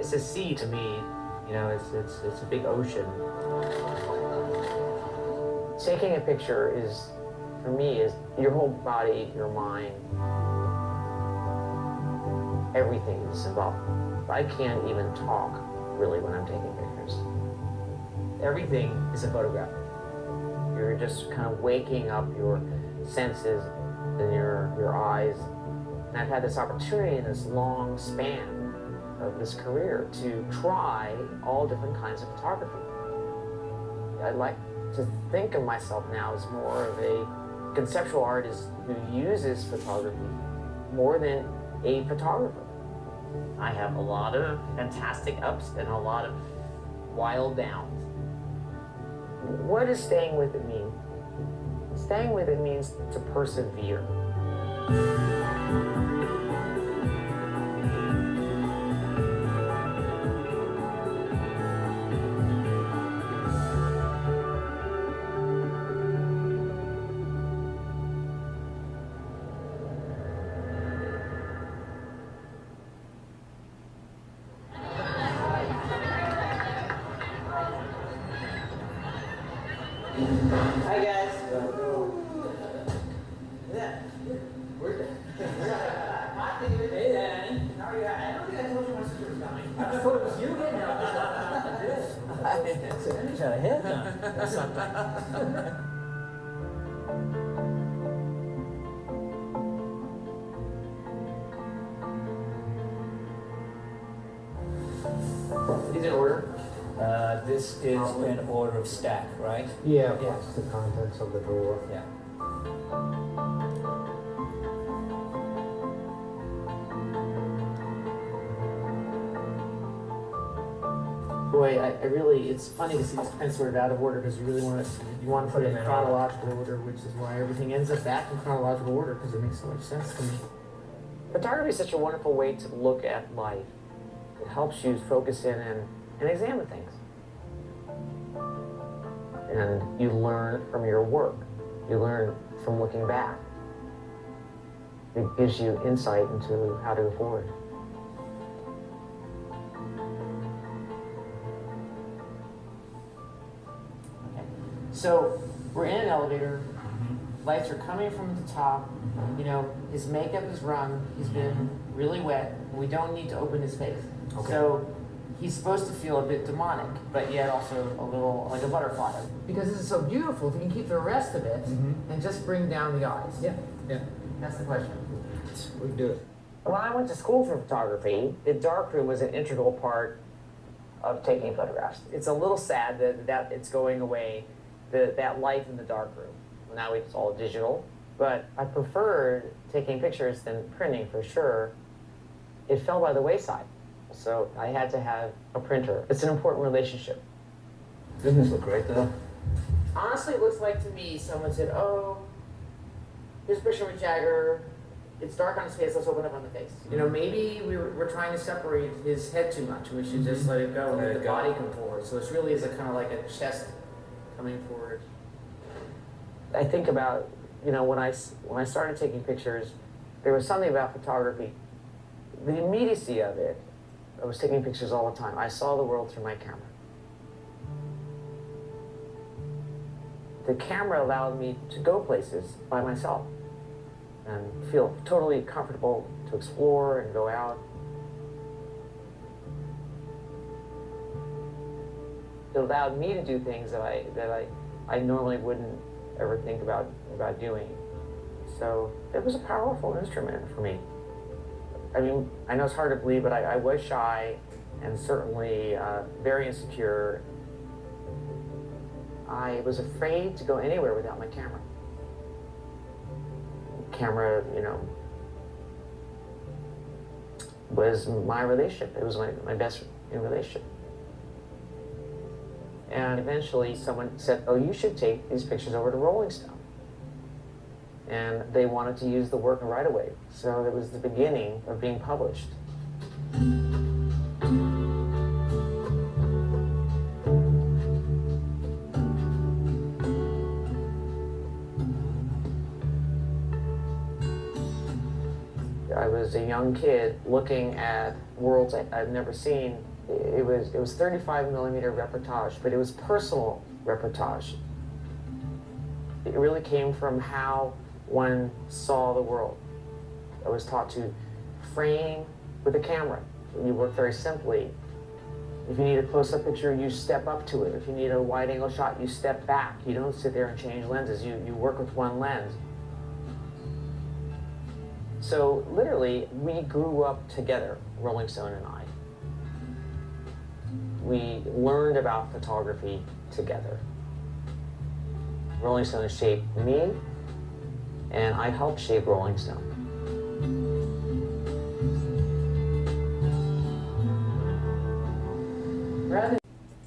It's a sea to me, you know, it's a big ocean. Taking a picture is, for me, is your whole body, your mind, everything is involved. I can't even talk, really, when I'm taking pictures. Everything is a photograph. You're just kind of waking up your senses and your eyes. And I've had this opportunity in this long span of this career to try all different kinds of photography. I'd like to think of myself now as more of a conceptual artist who uses photography more than a photographer. I have a lot of fantastic ups and a lot of wild downs. What does staying with it mean? Staying with it means to persevere. Hi guys. Hey Danny. How are you? I don't think I told you my sister was coming. I just thought it was you getting out. So Annie's got a head done. That's not bad. Is it order? This is an order of stack, right? Yeah, Yeah. plus the contents of the drawer. Yeah. Boy, I really, it's funny to see these prints sort of out of order because you really want to put it in chronological order, which is why everything ends up back in chronological order because it makes so much sense to me. Photography is such a wonderful way to look at life. It helps you focus in and examine things. And you learn from your work. You learn from looking back. It gives you insight into how to go forward. Okay. So we're in an elevator. Lights are coming from the top. You know, his makeup is run. He's been really wet. We don't need to open his face. Okay. So he's supposed to feel a bit demonic, but yet also a little like a butterfly. Because this is so beautiful, if you can keep the rest of it and just bring down the eyes. Yeah. That's the question. We can do it. When I went to school for photography, the darkroom was an integral part of taking photographs. It's a little sad that it's going away, that life in the darkroom. Now it's all digital, but I preferred taking pictures than printing for sure. It fell by the wayside. So I had to have a printer. It's an important relationship. Doesn't this look great though? Honestly, it looks like to me someone said, oh, here's a picture of Jagger. It's dark on his face, let's open up on the face. You know, maybe we're trying to separate his head too much. We should just let it go and let the body come forward. So it's really is a kind of like a chest coming forward. I think about, you know, when I started taking pictures, there was something about photography. The immediacy of it, I was taking pictures all the time. I saw the world through my camera. The camera allowed me to go places by myself and feel totally comfortable to explore and go out. It allowed me to do things that I normally wouldn't ever think about doing. So it was a powerful instrument for me. I mean, I know it's hard to believe, but I was shy and certainly very insecure. I was afraid to go anywhere without my camera. Camera, you know, was my relationship. It was my best relationship. And eventually someone said, oh, you should take these pictures over to Rolling Stone. And they wanted to use the work right away. So it was the beginning of being published. I was as a young kid looking at worlds I've never seen. It was 35 millimeter reportage, but it was personal reportage. It really came from how one saw the world. I was taught to frame with a camera. You work very simply. If you need a close-up picture, you step up to it. If you need a wide-angle shot, you step back. You don't sit there and change lenses. You work with one lens. So literally, we grew up together, Rolling Stone and I. We learned about photography together. Rolling Stone shaped me, and I helped shape Rolling Stone.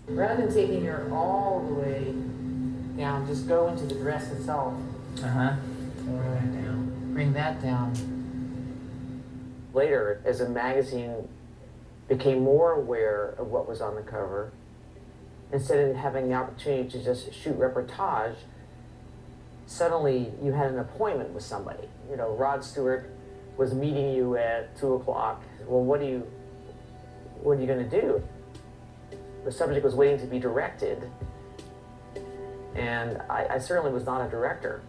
Rather than taking her all the way down, just go into the dress itself. Bring that down. Later, as a magazine became more aware of what was on the cover, instead of having the opportunity to just shoot reportage, suddenly you had an appointment with somebody. You know, Rod Stewart was meeting you at 2 o'clock. Well, what are you going to do? The subject was waiting to be directed, and I certainly was not a director.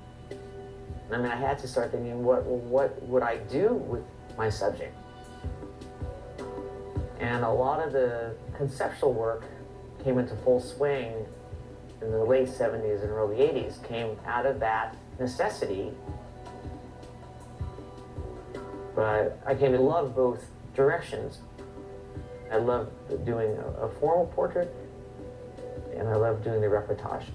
I mean, I had to start thinking, what would I do with my subject? And a lot of the conceptual work came into full swing in the late 70s and early 80s, came out of that necessity. But I came to love both directions. I love doing a formal portrait, and I love doing the reportage.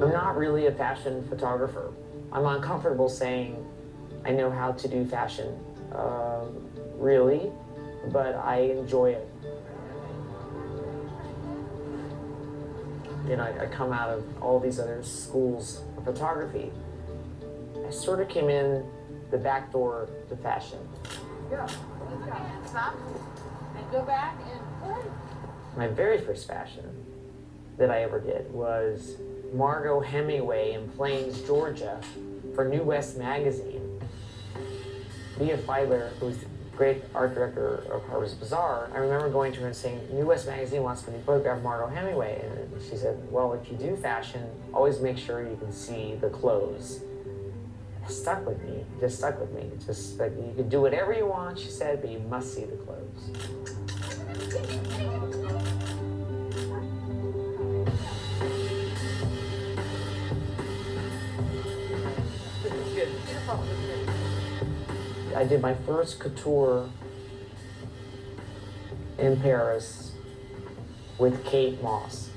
I'm not really a fashion photographer. I'm uncomfortable saying I know how to do fashion, really, but I enjoy it. You know, I come out of all these other schools of photography. I sort of came in the back door to fashion. Go. Let's go. Stop. And go back and play. My very first fashion that I ever did was Margot Hemingway in Plains, Georgia for New West magazine. Mia Feidler, who was the great art director of Harper's Bazaar, I remember going to her and saying, New West magazine wants me to photograph Margot Hemingway. And she said, well, if you do fashion, always make sure you can see the clothes. It stuck with me, it just stuck with me. It's just like, you can do whatever you want, she said, but you must see the clothes. I did my first couture in Paris with Kate Moss.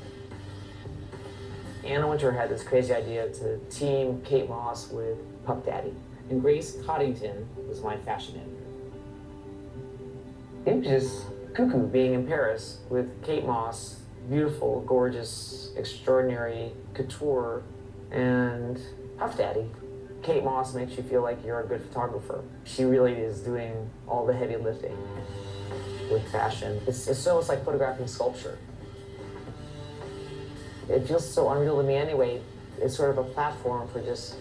Anna Wintour had this crazy idea to team Kate Moss with Puff Daddy. And Grace Coddington was my fashion editor. It was just cuckoo being in Paris with Kate Moss, beautiful, gorgeous, extraordinary couture, and Puff Daddy. Kate Moss makes you feel like you're a good photographer. She really is doing all the heavy lifting with fashion. It's almost like photographing sculpture. It feels so unreal to me anyway. It's sort of a platform for just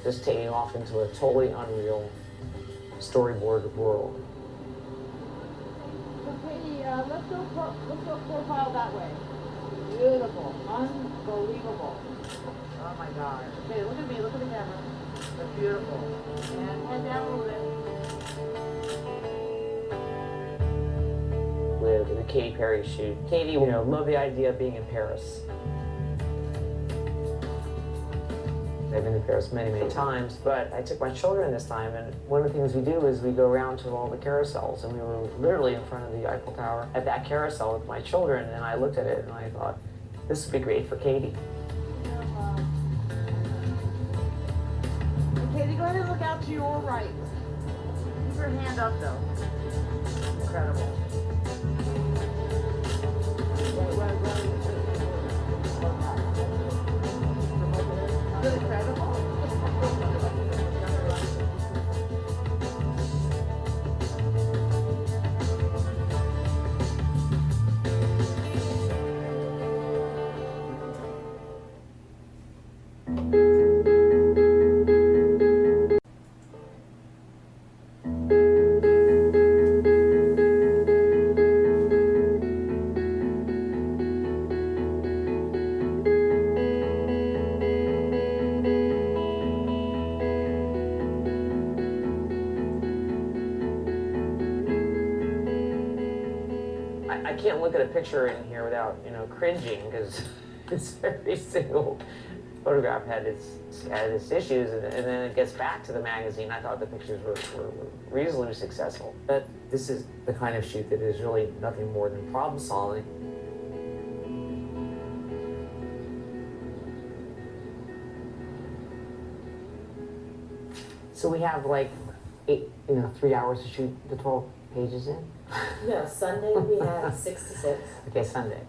taking off into a totally unreal storyboard world. So Katie, let's go profile that way. Beautiful, unbelievable. Oh my God. Okay, look at me, look at the camera. That's beautiful. And head down a little bit. With the Katy Perry shoot. Katie, loved the idea of being in Paris. I've been to Paris many, many times, but I took my children this time, and one of the things we do is we go around to all the carousels, and we were literally in front of the Eiffel Tower at that carousel with my children, and I looked at it and I thought, this would be great for Katie. Katie, go ahead and look out to your right. Keep your hand up, though. Incredible. Right. Is it incredible? I can't look at a picture in here without, cringing, because it's every single photograph had its issues, and then it gets back to the magazine. I thought the pictures were reasonably successful. But this is the kind of shoot that is really nothing more than problem solving. So we have like 3 hours to shoot the 12 pages in? No, Sunday we had 6 to 6. Okay, Sunday.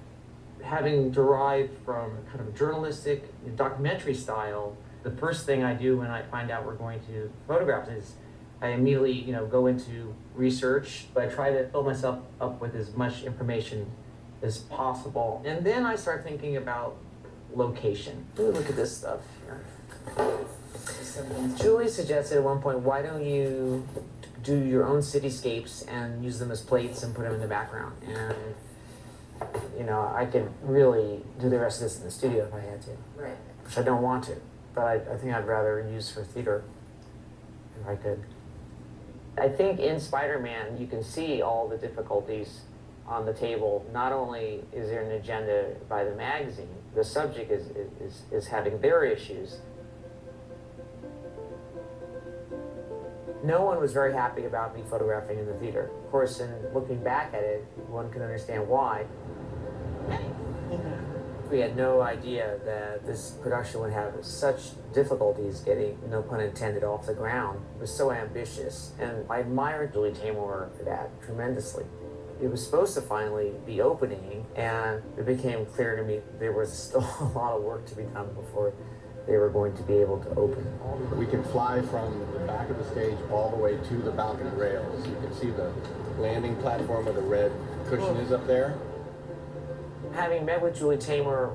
Having derived from kind of a journalistic documentary style, the first thing I do when I find out we're going to photograph is I immediately, go into research. I try to fill myself up with as much information as possible. And then I start thinking about location. Let me look at this stuff here. Julie suggested at one point, why don't you do your own cityscapes and use them as plates and put them in the background? And, I could really do the rest of this in the studio if I had to. Right. Which I don't want to, but I think I'd rather use for theater if I could. I think in Spider-Man, you can see all the difficulties on the table. Not only is there an agenda by the magazine, the subject is having their issues. No one was very happy about me photographing in the theater. Of course, in looking back at it, one can understand why. We had no idea that this production would have such difficulties getting, no pun intended, off the ground. It was so ambitious, and I admired Julie Taymor for that tremendously. It was supposed to finally be opening, and it became clear to me there was still a lot of work to be done before they were going to be able to open. We can fly from the back of the stage all the way to the balcony rails. You can see the landing platform where the red cushion is up there. Having met with Julie Taymor,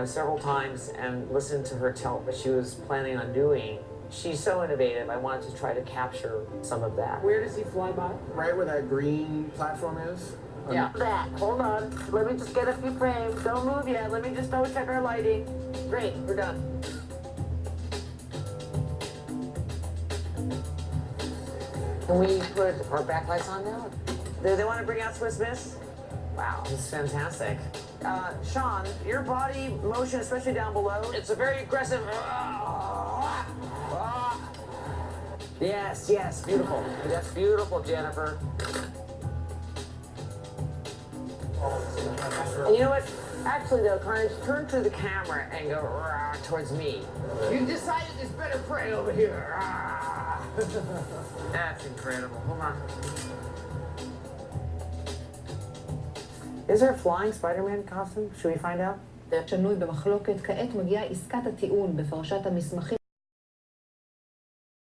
several times and listened to her tell what she was planning on doing, she's so innovative. I wanted to try to capture some of that. Where does he fly by? Right where that green platform is. Yeah. That. Hold on. Let me just get a few frames. Don't move yet. Let me just double check our lighting. Great. We're done. Can we put our backlights on now? Do they want to bring out Swiss Miss? Wow, this is fantastic. Sean, your body motion, especially down below, it's a very aggressive. Yes, beautiful. That's beautiful, Jennifer. And you know what? Actually, though, Carnage, turn to the camera and go towards me. You decided it's better prey over here. That's incredible. Hold on. Is there a flying Spider-Man costume? Should we find out? שנוי במחלוקת, כעת מגיעה עסקת הטיעון בפרשת המסמכים